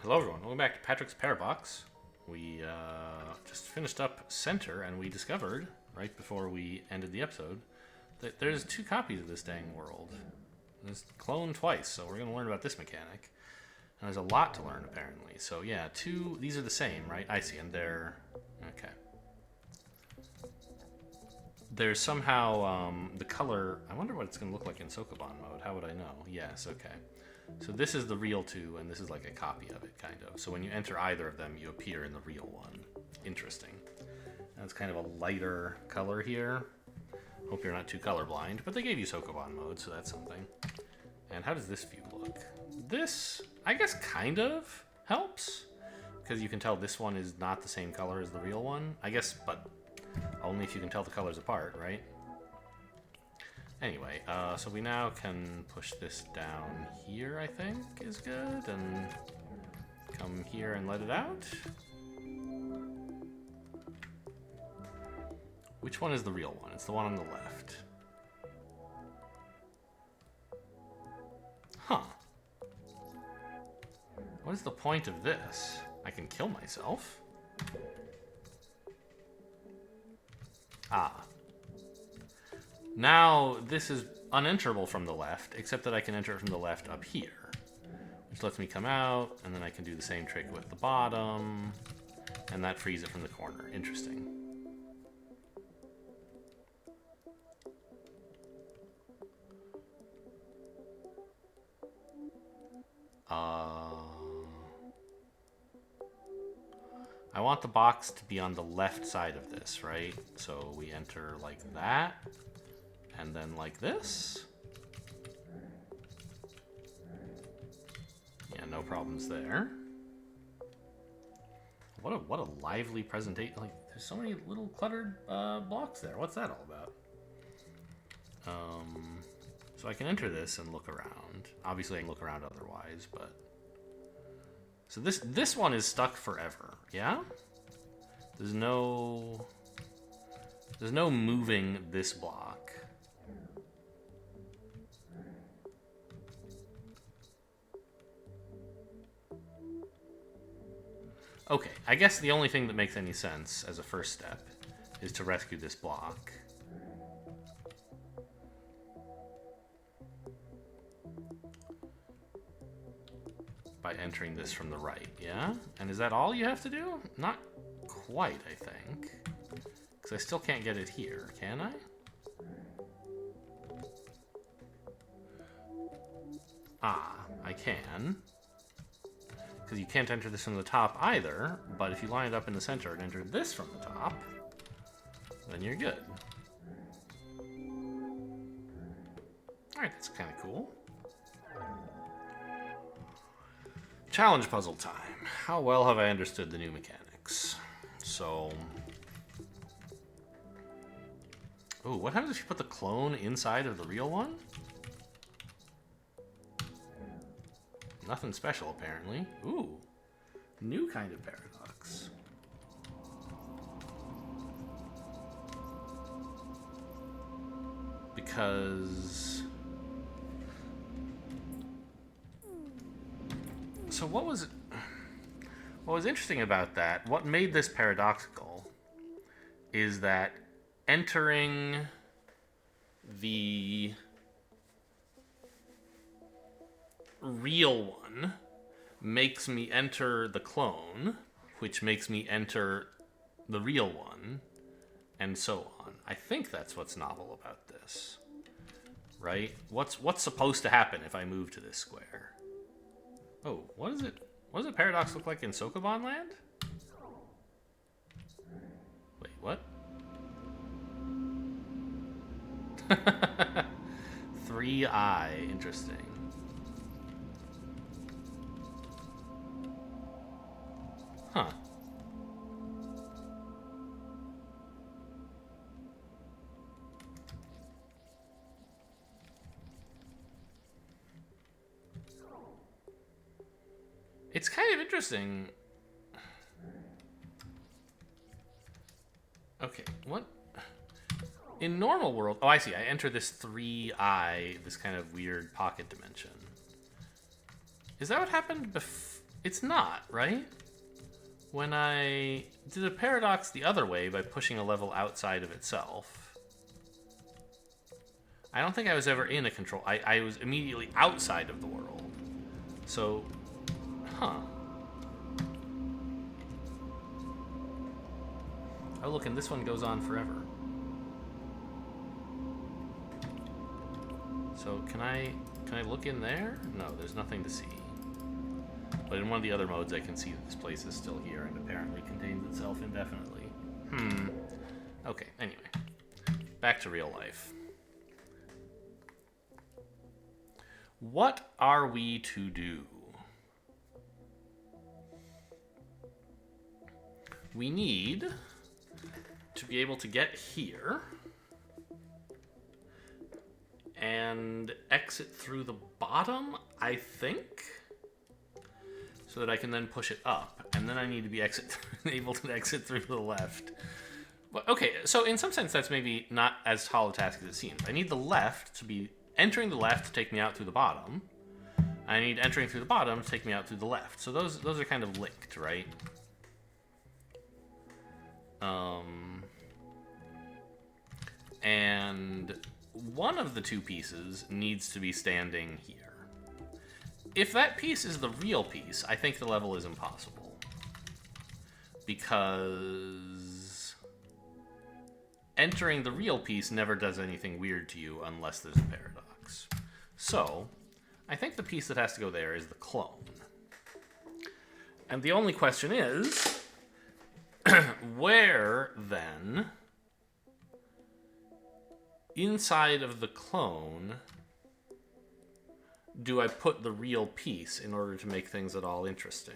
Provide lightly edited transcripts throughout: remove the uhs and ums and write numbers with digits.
Hello everyone, welcome back to Patrick's Parabox. We just finished up Center, and we discovered, right before we ended the episode, that there's two copies of this dang world. It's cloned twice, so we're going to learn about this mechanic. And there's a lot to learn, apparently. So yeah, these are the same, right? I see, and they're... okay. There's somehow the color... I wonder what it's going to look like in Sokoban mode. How would I know? Yes, okay. So this is the real two, and this is like a copy of it, kind of. So when you enter either of them, you appear in the real one. Interesting. That's kind of a lighter color here. Hope you're not too colorblind, but they gave you Sokoban mode, so that's something. And how does this view look? This, I guess, kind of helps, because you can tell this one is not the same color as the real one. I guess, but only if you can tell the colors apart, right? Anyway, so we now can push this down here, I think, is good, and come here and let it out. Which one is the real one? It's the one on the left. Huh. What is the point of this? I can kill myself. Ah. Now, this is unenterable from the left, except that I can enter it from the left up here, which lets me come out, and then I can do the same trick with the bottom, and that frees it from the corner. Interesting. I want the box to be on the left side of this, right? So we enter like that. And then like this. Yeah, no problems there. What a lively presentation. Like, there's so many little cluttered blocks there. What's that all about? So I can enter this and look around. Obviously I can look around otherwise, but... So this one is stuck forever, yeah? There's no moving this block. Okay, I guess the only thing that makes any sense as a first step is to rescue this block. By entering this from the right, yeah? And is that all you have to do? Not quite, I think. Because I still can't get it here, can I? Ah, I can. Because you can't enter this from the top either, but if you line it up in the center and enter this from the top, then you're good. Alright, that's kind of cool. Challenge puzzle time. How well have I understood the new mechanics? So... ooh, what happens if you put the clone inside of the real one? Nothing special, apparently. Ooh, new kind of paradox. Because... so what was interesting about that, what made this paradoxical, is that entering the real one makes me enter the clone, which makes me enter the real one, and so on. I think that's what's novel about this, right? What's supposed to happen if I move to this square? Oh, what is it? What does a paradox look like in Sokoban land? Wait, what? 3i, interesting. Huh. It's kind of interesting. Okay, what? In normal world... oh, I see. I enter this 3i, this kind of weird pocket dimension. Is that what happened It's not, right? When I did a paradox the other way by pushing a level outside of itself, I don't think I was ever in a control. I was immediately outside of the world. So, huh. Oh, look, and this one goes on forever. So, can I look in there? No, there's nothing to see. But in one of the other modes, I can see that this place is still here and apparently contains itself indefinitely. Okay, anyway. Back to real life. What are we to do? We need to be able to get here and exit through the bottom, I think, so that I can then push it up, and then I need to be able to exit through to the left. Well, okay, so in some sense that's maybe not as tall a task as it seems. I need the left to be entering the left to take me out through the bottom. I need entering through the bottom to take me out through the left. So those are kind of linked, right? And one of the two pieces needs to be standing here. If that piece is the real piece, I think the level is impossible. Because entering the real piece never does anything weird to you unless there's a paradox. So, I think the piece that has to go there is the clone. And the only question is, where then, inside of the clone, do I put the real piece in order to make things at all interesting?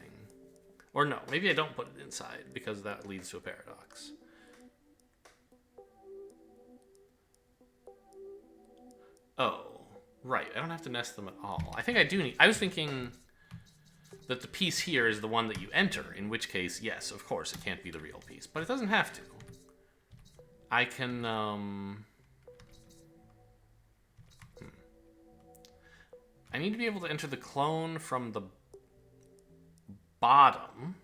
Or no, maybe I don't put it inside, because that leads to a paradox. Oh, right, I don't have to nest them at all. I think I do need... I was thinking that the piece here is the one that you enter, in which case, yes, of course, it can't be the real piece. But it doesn't have to. I can, I need to be able to enter the clone from the bottom,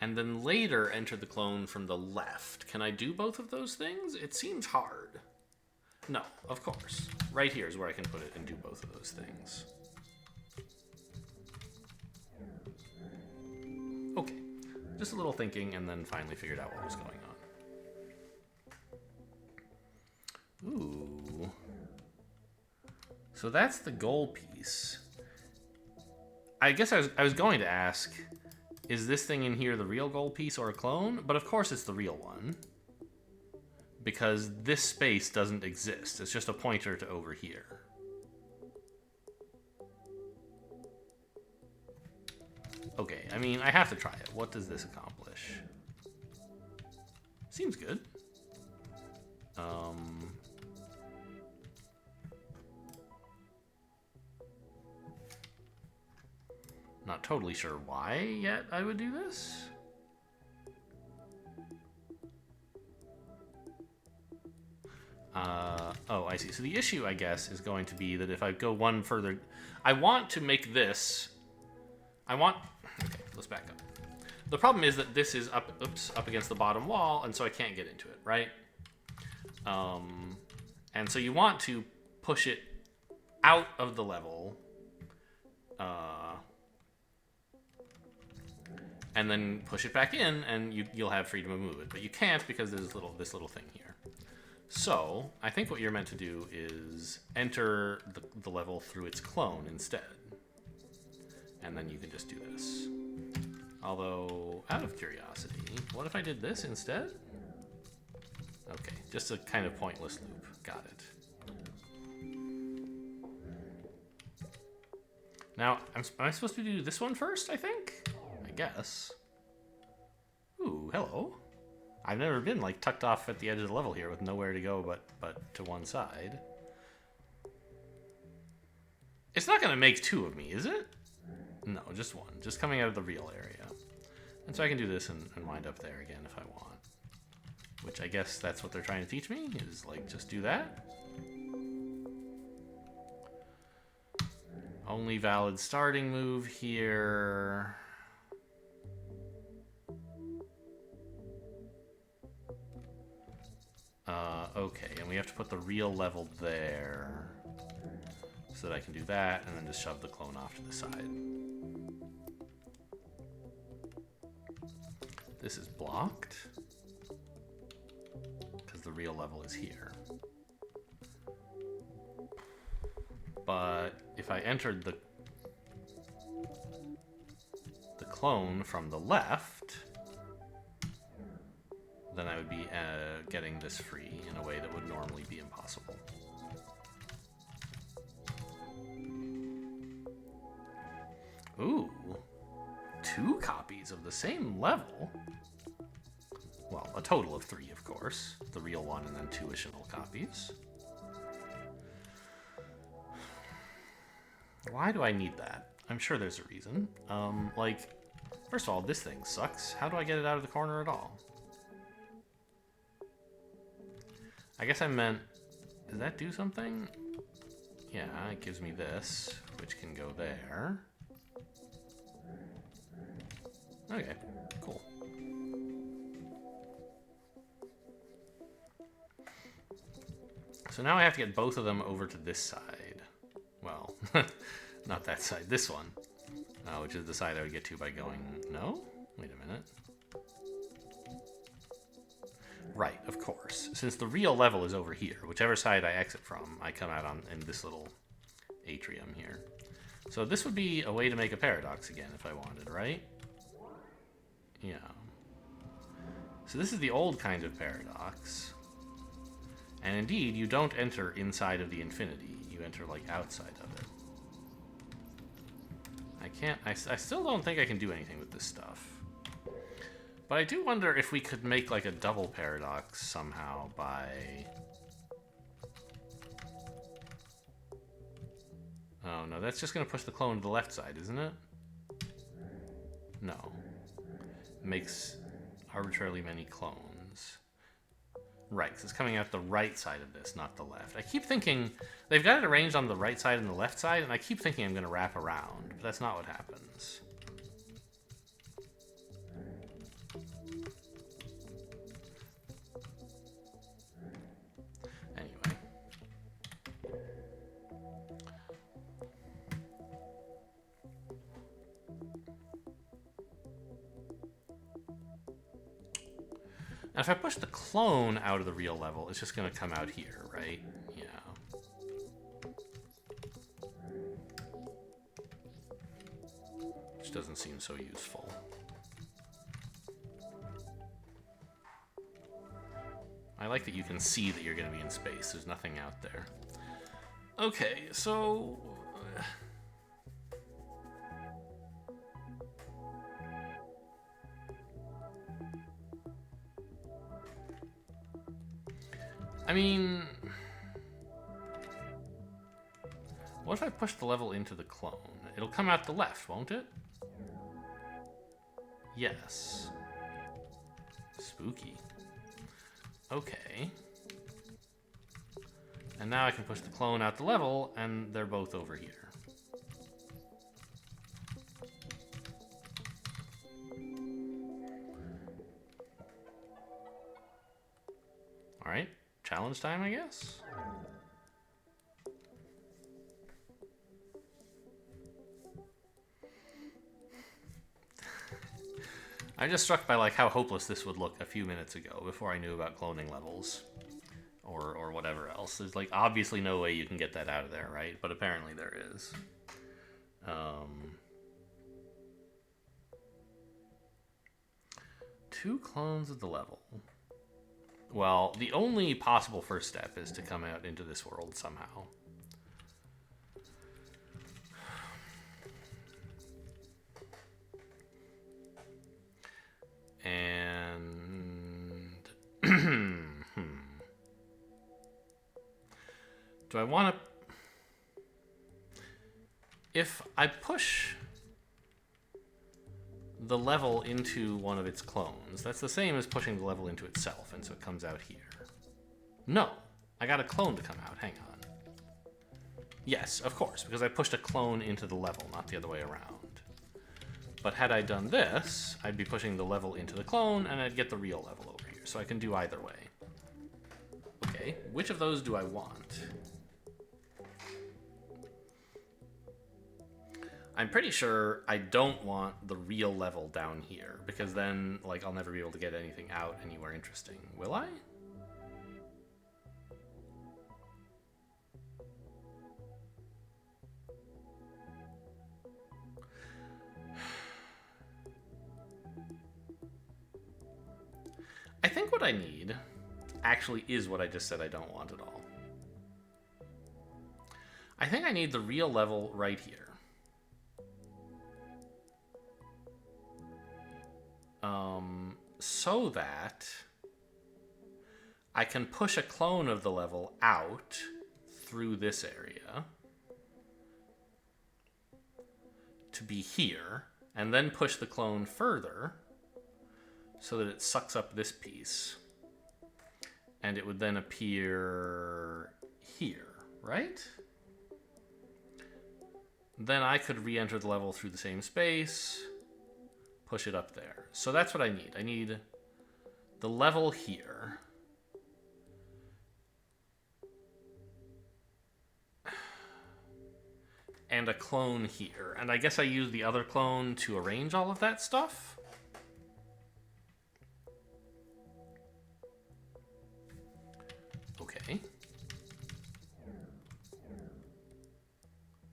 and then later enter the clone from the left. Can I do both of those things? It seems hard. No, of course. Right here is where I can put it and do both of those things. Okay, just a little thinking, and then finally figured out what was going on. Ooh. So that's the goal piece. I guess I was going to ask, is this thing in here the real goal piece or a clone? But of course it's the real one, because this space doesn't exist. It's just a pointer to over here. Okay, I mean, I have to try it. What does this accomplish? Seems good. Not totally sure why yet I would do this. Oh, I see. So the issue, I guess, is going to be that if I go one further... I want to make this... Okay, let's back up. The problem is that this is up against the bottom wall, and so I can't get into it, right? And so you want to push it out of the level, and then push it back in, and you'll have freedom of movement. But you can't because there's this little thing here. So I think what you're meant to do is enter the level through its clone instead. And then you can just do this. Although, out of curiosity, what if I did this instead? Okay, just a kind of pointless loop. Got it. Now, am I supposed to do this one first, I think? I guess. Ooh, hello. I've never been, like, tucked off at the edge of the level here with nowhere to go but to one side. It's not going to make two of me, is it? No, just one. Just coming out of the real area. And so I can do this and wind up there again if I want. Which I guess that's what they're trying to teach me, is, like, just do that. Only valid starting move here. Okay, and we have to put the real level there so that I can do that, and then just shove the clone off to the side. This is blocked because the real level is here. But if I entered the clone from the left, then I would be getting this free in a way that would normally be impossible. Ooh, 2 copies of the same level? Well, a total of 3, of course. The real one and then 2 additional copies. Why do I need that? I'm sure there's a reason. Like, first of all, this thing sucks. How do I get it out of the corner at all? I guess I meant, does that do something? Yeah, it gives me this, which can go there. Okay, cool. So now I have to get both of them over to this side. Well, not that side, this one. Which is the side I would get to by going, no? Wait a minute. Right, of course. Since the real level is over here, whichever side I exit from, I come out on in this little atrium here. So this would be a way to make a paradox again if I wanted, right? Yeah. So this is the old kind of paradox. And indeed, you don't enter inside of the infinity. You enter, like, outside of it. I still don't think I can do anything with this stuff. But I do wonder if we could make, like, a double paradox somehow by... Oh, no, that's just going to push the clone to the left side, isn't it? No. It makes arbitrarily many clones. Right, because it's coming out the right side of this, not the left. I keep thinking... They've got it arranged on the right side and the left side, and I keep thinking I'm going to wrap around, but that's not what happens. Anyway. Now, if I push the clone out of the real level, it's just going to come out here, right? Yeah. Which doesn't seem so useful. I like that you can see that you're going to be in space. There's nothing out there. Okay, so... I mean... What if I push the level into the clone? It'll come out the left, won't it? Yes. Spooky. Okay. And now I can push the clone out the level, and they're both over here. Alright. Challenge time, I guess? I'm just struck by, like, how hopeless this would look a few minutes ago before I knew about cloning levels or whatever else. There's, like, obviously no way you can get that out of there, right? But apparently there is. 2 clones of the level. Well, the only possible first step is to come out into this world somehow. And... Do I want to... If I push the level into one of its clones, that's the same as pushing the level into itself, and so it comes out here. No, I got a clone to come out. Hang on. Yes, of course, because I pushed a clone into the level, not the other way around. But had I done this, I'd be pushing the level into the clone, and I'd get the real level over here. So I can do either way. Okay, which of those do I want? I'm pretty sure I don't want the real level down here, because then, like, I'll never be able to get anything out anywhere interesting. Will I? I think what I need actually is what I just said I don't want at all. I think I need the real level right here. So that I can push a clone of the level out through this area to be here, and then push the clone further so that it sucks up this piece, and it would then appear here, right? Then I could re-enter the level through the same space, push it up there. So that's what I need. I need the level here. And a clone here. And I guess I use the other clone to arrange all of that stuff. Okay.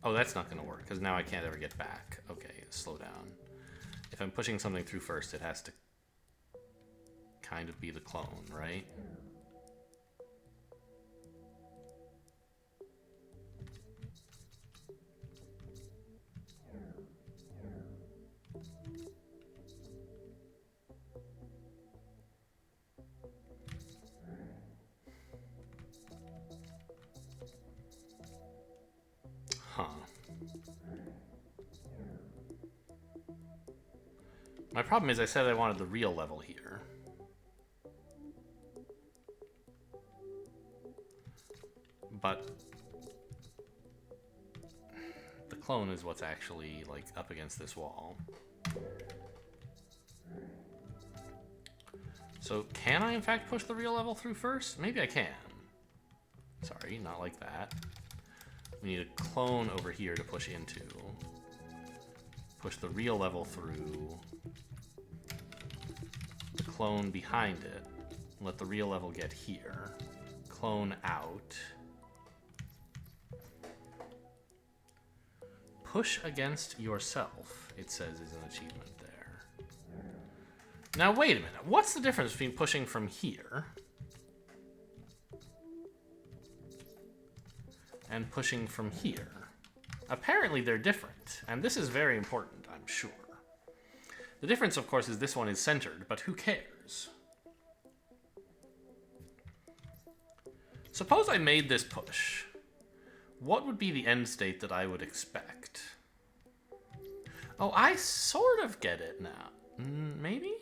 Oh, that's not going to work, because now I can't ever get back. Okay, slow down. If I'm pushing something through first, it has to kind of be the clone, right? Huh. My problem is I said I wanted the real level here. But the clone is what's actually, like, up against this wall. So can I in fact push the real level through first? Maybe I can. Sorry, not like that. We need a clone over here to push into. Push the real level through. The clone behind it. Let the real level get here. Clone out. Push against yourself, it says, is an achievement there. Now, wait a minute. What's the difference between pushing from here and pushing from here? Apparently, they're different, and this is very important, I'm sure. The difference, of course, is this one is centered, but who cares? Suppose I made this push. What would be the end state that I would expect? Oh, I sort of get it now. Maybe?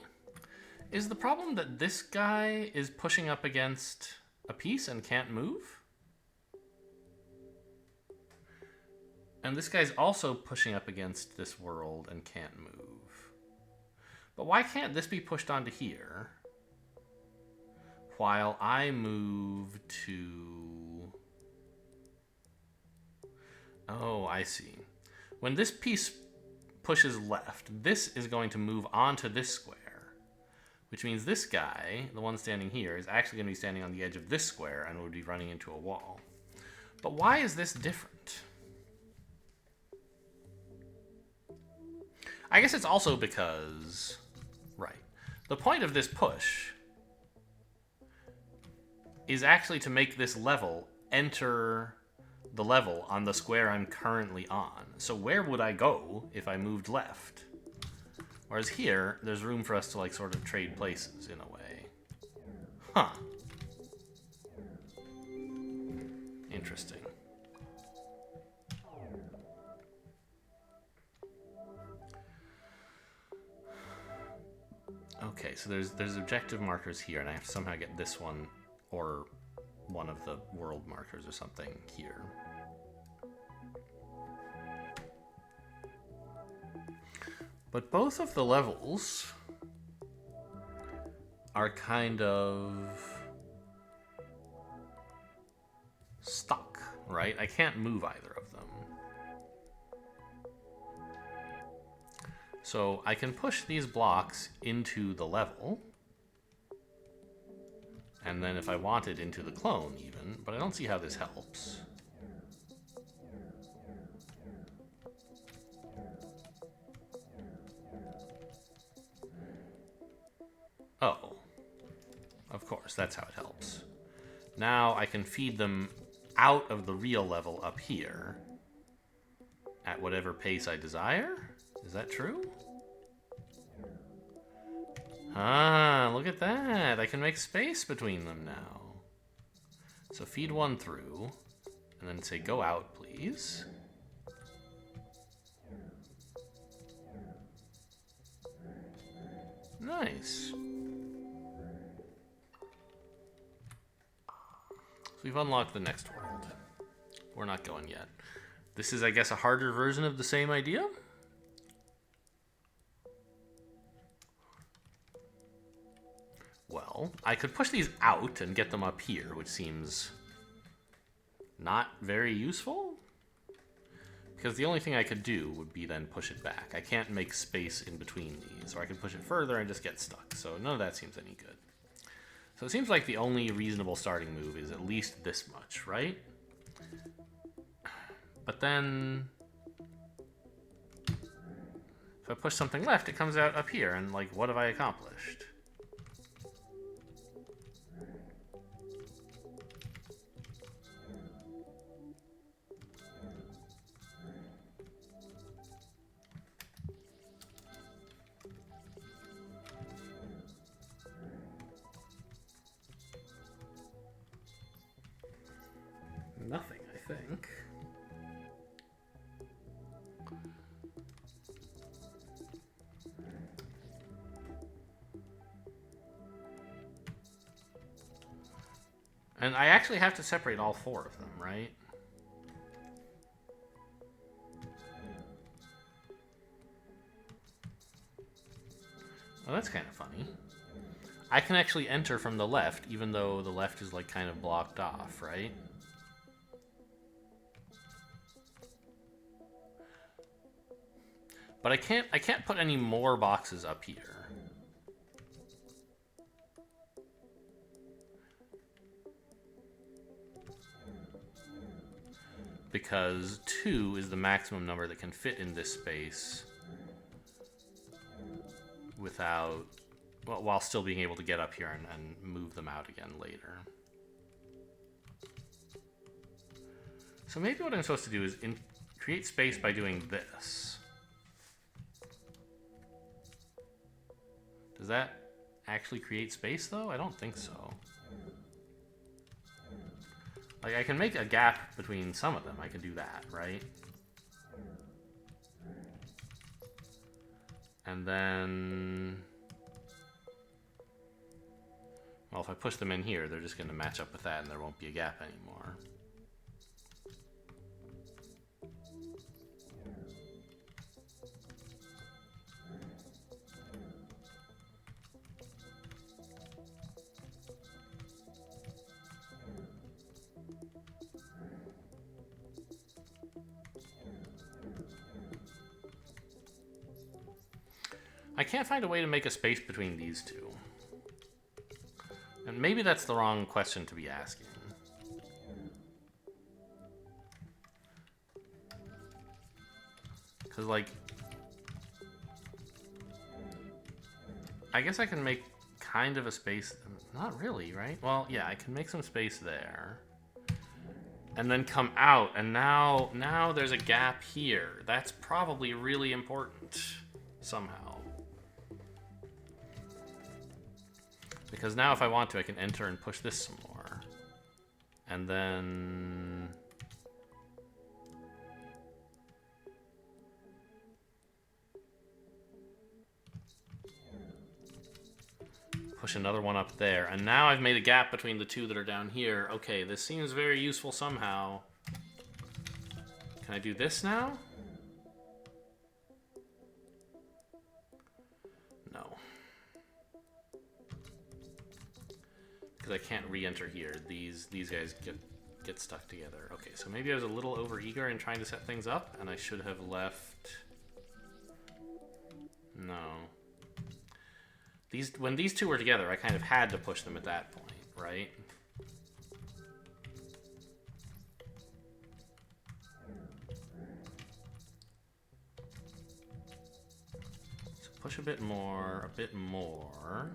Is the problem that this guy is pushing up against a piece and can't move? And this guy's also pushing up against this world and can't move. But why can't this be pushed onto here while I move to... Oh, I see. When this piece pushes left, this is going to move onto this square, which means this guy, the one standing here, is actually going to be standing on the edge of this square and would be running into a wall. But why is this different? I guess it's also because... Right. The point of this push is actually to make this level enter the level on the square I'm currently on. So where would I go if I moved left? Whereas here, there's room for us to, like, sort of trade places in a way. Huh. Interesting. Okay, so there's objective markers here, and I have to somehow get this one, or one of the world markers or something, here. But both of the levels are kind of stuck, right? I can't move either of them. So I can push these blocks into the level, and then if I wanted into the clone even, but I don't see how this helps. Oh, of course, that's how it helps. Now I can feed them out of the real level up here at whatever pace I desire. Is that true? Ah, look at that. I can make space between them now. So feed one through, and then say go out, please. Nice. So we've unlocked the next world. We're not going yet. This is, I guess, a harder version of the same idea. Well, I could push these out and get them up here, which seems not very useful. Because the only thing I could do would be then push it back. I can't make space in between these, or I could push it further and just get stuck. So none of that seems any good. So it seems like the only reasonable starting move is at least this much, right? But then if I push something left, it comes out up here, and like, what have I accomplished? Nothing, I think. And I actually have to separate all four of them, right? Oh, that's kind of funny. I can actually enter from the left, even though the left is like kind of blocked off, right? But I can't put any more boxes up here. Because 2 is the maximum number that can fit in this space without, well, while still being able to get up here and move them out again later. So maybe what I'm supposed to do is create space by doing this. Does that actually create space, though? I don't think so. Like, I can make a gap between some of them. I can do that, right? And then... well, if I push them in here, they're just going to match up with that, and there won't be a gap anymore. I can't find a way to make a space between these two. And maybe that's the wrong question to be asking. Because, like, I guess I can make kind of a space. Not really, right? Well, yeah, I can make some space there. And then come out, and now there's a gap here. That's probably really important somehow. Because now if I want to, I can enter and push this some more. And then... push another one up there. And now I've made a gap between the two that are down here. Okay, this seems very useful somehow. Can I do this now? no. Because I can't re-enter here. These guys get stuck together. Okay, so maybe I was a little overeager in trying to set things up, and I should have left... No. When these two were together, I kind of had to push them at that point, right? So push a bit more, a bit more.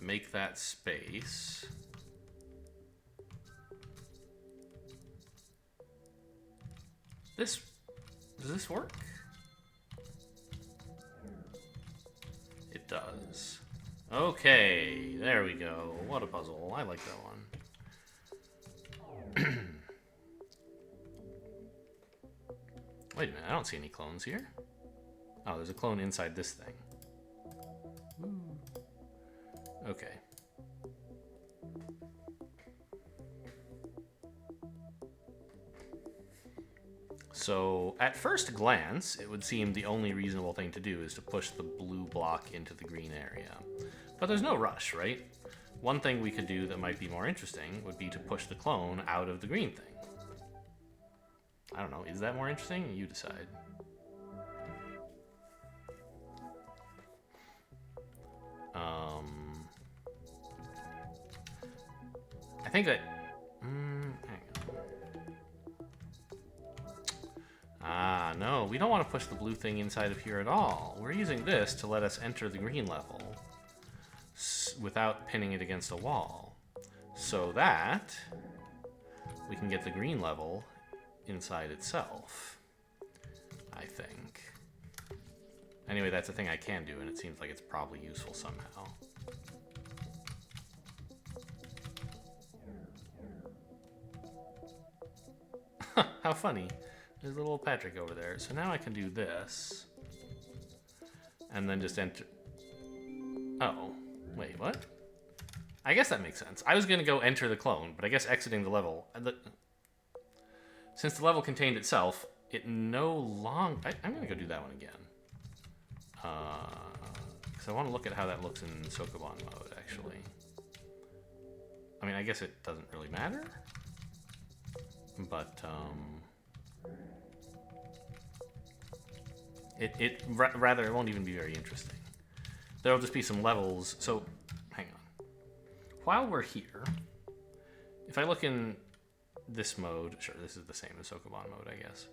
Make that space. Does this work? It does. Okay, there we go. What a puzzle. I like that one. Wait a minute, I don't see any clones here. Oh, there's a clone inside this thing. Okay. So, at first glance, it would seem the only reasonable thing to do is to push the blue block into the green area. But there's no rush, right? One thing we could do that might be more interesting would be to push the clone out of the green thing. I don't know, is that more interesting? You decide. I think that... hang on. No, we don't want to push the blue thing inside of here at all. We're using this to let us enter the green level without pinning it against a wall. So that we can get the green level inside itself, I think. Anyway, that's a thing I can do, and it seems like it's probably useful somehow. How funny. There's little Patrick over there. So now I can do this. And then just enter... Oh. Wait, what? I guess that makes sense. I was going to go enter the clone, but I guess exiting the level... Since the level contained itself, it no longer... I'm going to go do that one again. Because I want to look at how that looks in Sokoban mode, actually. I mean, I guess it doesn't really matter. But, rather, it won't even be very interesting. There'll just be some levels. So, hang on. While we're here, if I look in this mode, sure, this is the same as Sokoban mode, I guess.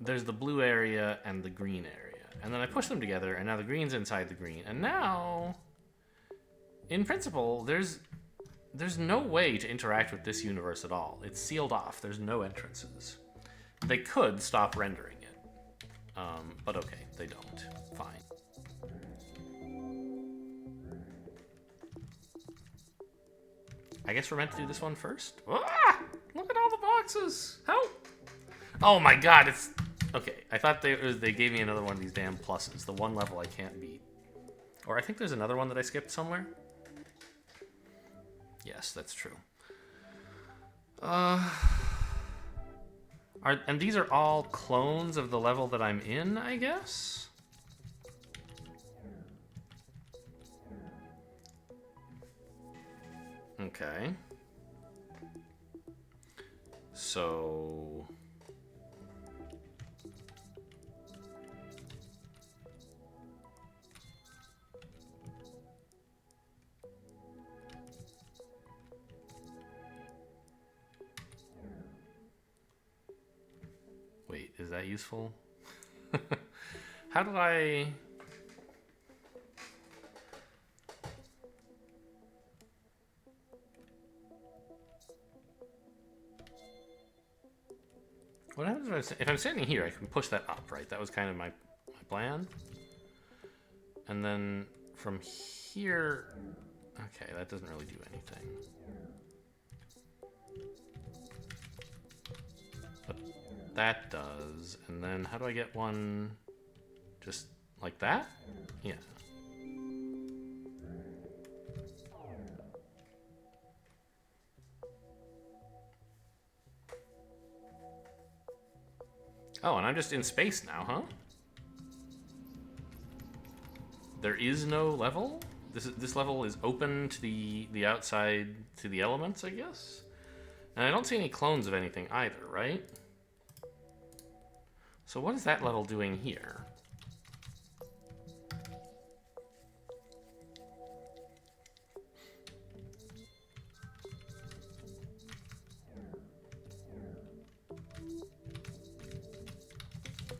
There's the blue area and the green area. And then I push them together, and now the green's inside the green. And now, in principle, there's no way to interact with this universe at all. It's sealed off. There's no entrances. They could stop rendering it. But okay, they don't. Fine. I guess we're meant to do this one first? Ah! Look at all the boxes! Help! Oh my god, it's... Okay, I thought they gave me another one of these damn pluses. The one level I can't beat. Or I think there's another one that I skipped somewhere. Yes, that's true. And these are all clones of the level that I'm in, I guess? Okay. So... Wait, is that useful? How do I... What happens if I'm standing here? I can push that up, right? That was kind of my plan. And then from here... Okay, that doesn't really do anything. But that does. And then how do I get one just like that? Yeah. Oh, and I'm just in space now, huh? There is no level? This level is open to the outside, to the elements, I guess? And I don't see any clones of anything either, right? So what is that level doing here?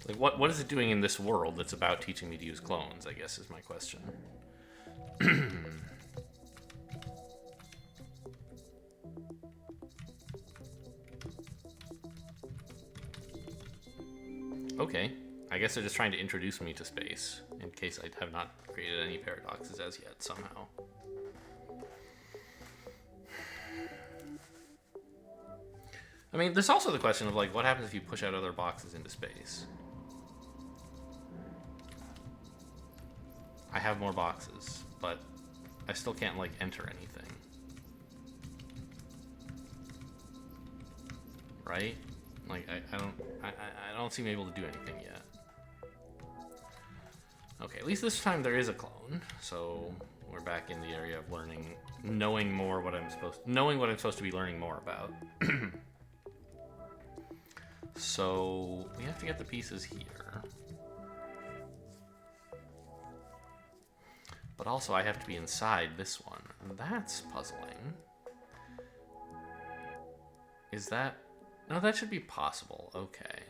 Like, what is it doing in this world that's about teaching me to use clones, I guess is my question. Okay, I guess they're just trying to introduce me to space, in case I have not created any paradoxes as yet, somehow. I mean, there's also the question of, like, what happens if you push out other boxes into space? I have more boxes, but I still can't, like, enter anything. Right? Like, I don't seem able to do anything yet. Okay, at least this time there is a clone, so we're back in the area of learning, knowing what I'm supposed to be learning more about. So we have to get the pieces here. But also I have to be inside this one. That's puzzling. Is that... No, that should be possible. Okay.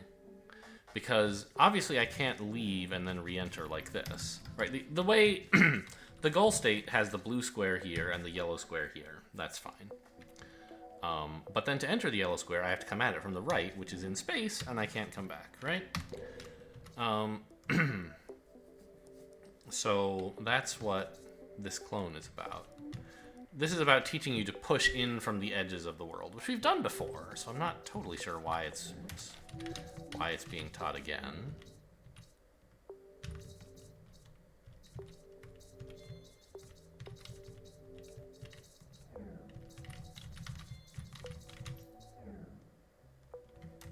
Because obviously I can't leave and then re-enter like this. Right? The way... the goal state has the blue square here and the yellow square here. That's fine. But then to enter the yellow square, I have to come at it from the right, which is in space, and I can't come back, right? So that's what this clone is about. This is about teaching you to push in from the edges of the world, which we've done before, so I'm not totally sure why it's being taught again.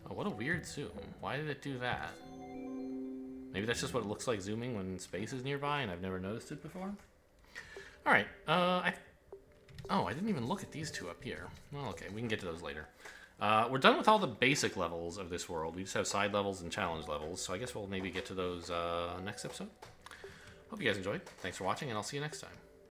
Oh, what a weird zoom. Why did it do that? Maybe that's just what it looks like zooming when space is nearby and I've never noticed it before? Alright, oh, I didn't even look at these two up here. Well, okay, we can get to those later. We're done with all the basic levels of this world. We just have side levels and challenge levels, so I guess we'll maybe get to those next episode. Hope you guys enjoyed. Thanks for watching, and I'll see you next time.